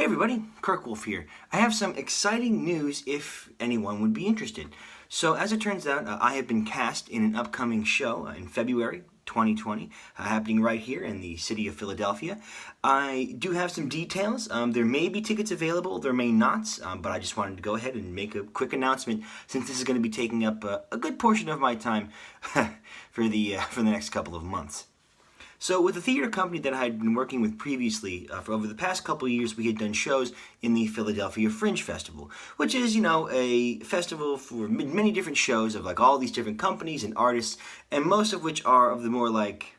Hey everybody, Kirkwulf here. I have some exciting news if anyone would be interested. So as it turns out, I have been cast in an upcoming show in February 2020, happening right here in the city of Philadelphia. I do have some details. There may be tickets available, there may not, but I just wanted to go ahead and make a quick announcement since this is going to be taking up a good portion of my time for the next couple of months. So with the theater company that I had been working with previously, for over the past couple of years, we had done shows in the Philadelphia Fringe Festival, which is, a festival for many different shows of like all these different companies and artists, and most of which are of the more like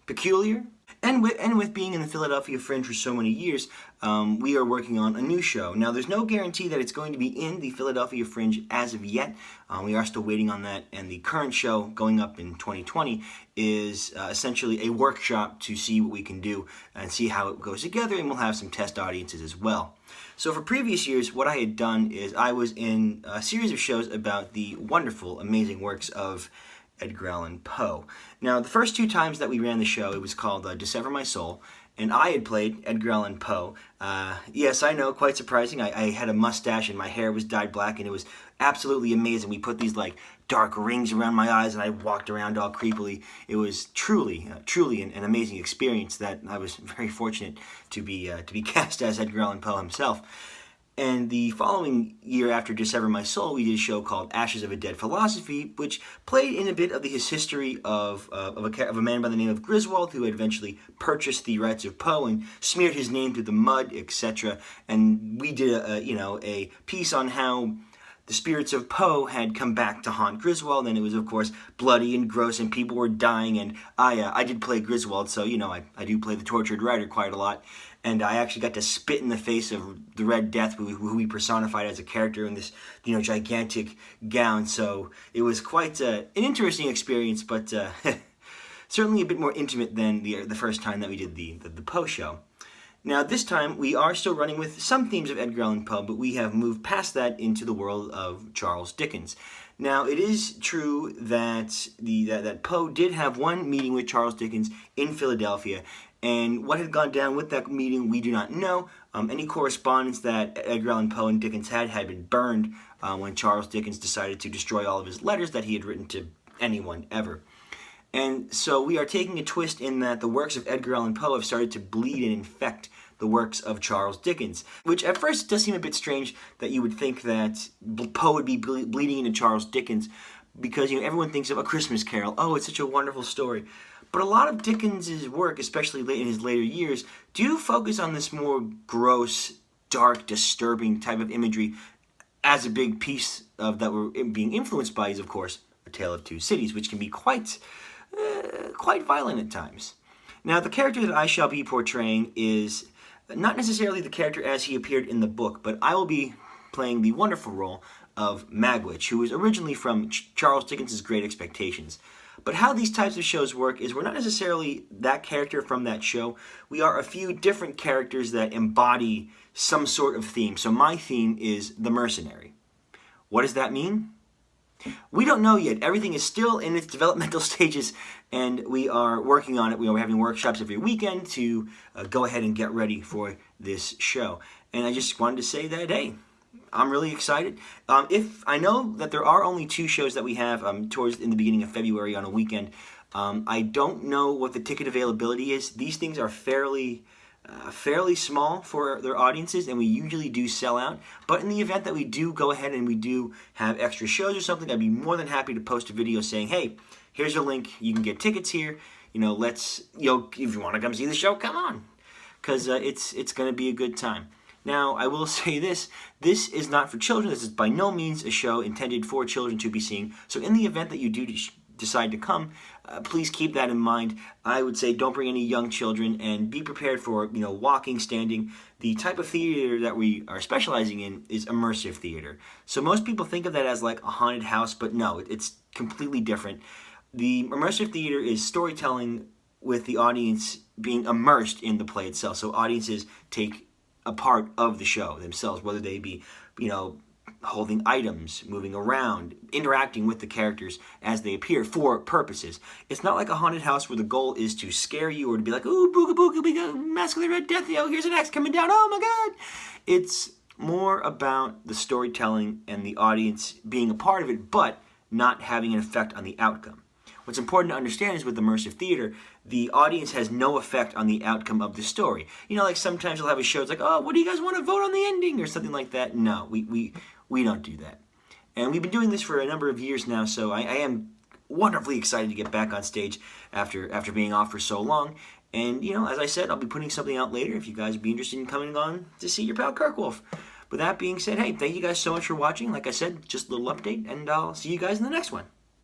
peculiar. And with being in the Philadelphia Fringe for so many years, we are working on a new show. Now, there's no guarantee that it's going to be in the Philadelphia Fringe as of yet. We are still waiting on that, and the current show going up in 2020 is essentially a workshop to see what we can do and see how it goes together, and we'll have some test audiences as well. So for previous years, what I had done is I was in a series of shows about the wonderful, amazing works of Edgar Allan Poe. Now, the first two times that we ran the show, it was called Dissever My Soul, and I had played Edgar Allan Poe. Yes, I know, quite surprising. I had a mustache and my hair was dyed black, and it was absolutely amazing. We put these like dark rings around my eyes, and I walked around all creepily. It was truly an amazing experience that I was very fortunate to be cast as Edgar Allan Poe himself. And the following year after Dissever My Soul, we did a show called Ashes of a Dead Philosophy, which played in a bit of his history of a man by the name of Griswold, who had eventually purchased the rights of Poe and smeared his name through the mud, etc. And we did a piece on how the spirits of Poe had come back to haunt Griswold, and it was, of course, bloody and gross, and people were dying, and I did play Griswold, so, I do play the tortured writer quite a lot, and I actually got to spit in the face of the Red Death, who we personified as a character in this, gigantic gown, so it was quite an interesting experience, but certainly a bit more intimate than the first time that we did the Poe show. Now, this time, we are still running with some themes of Edgar Allan Poe, but we have moved past that into the world of Charles Dickens. Now, it is true that that Poe did have one meeting with Charles Dickens in Philadelphia, and what had gone down with that meeting, we do not know. Any correspondence that Edgar Allan Poe and Dickens had been burned when Charles Dickens decided to destroy all of his letters that he had written to anyone ever. And so we are taking a twist in that the works of Edgar Allan Poe have started to bleed and infect the works of Charles Dickens, which at first does seem a bit strange that you would think that Poe would be bleeding into Charles Dickens because everyone thinks of A Christmas Carol. Oh, it's such a wonderful story. But a lot of Dickens' work, especially in his later years, do focus on this more gross, dark, disturbing type of imagery as a big piece of that we're being influenced by is, of course, A Tale of Two Cities, which can be quite violent at times. Now, the character that I shall be portraying is not necessarily the character as he appeared in the book, but I will be playing the wonderful role of Magwitch, who was originally from Charles Dickens' Great Expectations. But how these types of shows work is we're not necessarily that character from that show. We are a few different characters that embody some sort of theme. So my theme is the mercenary. What does that mean? We don't know yet. Everything is still in its developmental stages, and we are working on it. We are having workshops every weekend to go ahead and get ready for this show. And I just wanted to say that, hey, I'm really excited. If I know that there are only two shows that we have towards in the beginning of February on a weekend. I don't know what the ticket availability is. These things are fairly small for their audiences, and we usually do sell out. But in the event that we do go ahead and we do have extra shows or something, I'd be more than happy to post a video saying, hey, here's your link. You can get tickets here. Let's, if you want to come see the show, come on. Because it's going to be a good time. Now, I will say this is not for children. This is by no means a show intended for children to be seen. So in the event that you do decide to come, please keep that in mind. I would say don't bring any young children and be prepared for, walking, standing. The type of theater that we are specializing in is immersive theater. So most people think of that as like a haunted house, but no, it's completely different. The immersive theater is storytelling with the audience being immersed in the play itself. So audiences take a part of the show themselves, whether they be, holding items, moving around, interacting with the characters as they appear for purposes. It's not like a haunted house where the goal is to scare you or to be like, ooh, booga booga, we got Mask of the Red Death, here's an axe coming down, oh my god. It's more about the storytelling and the audience being a part of it, but not having an effect on the outcome. What's important to understand is with immersive theater, the audience has no effect on the outcome of the story. Like sometimes you'll have a show, it's like, oh, what do you guys want to vote on the ending or something like that? No, we don't do that. And we've been doing this for a number of years now, so I am wonderfully excited to get back on stage after being off for so long. And, as I said, I'll be putting something out later if you guys would be interested in coming on to see your pal Kirkwulf. With that being said, hey, thank you guys so much for watching. Like I said, just a little update, and I'll see you guys in the next one.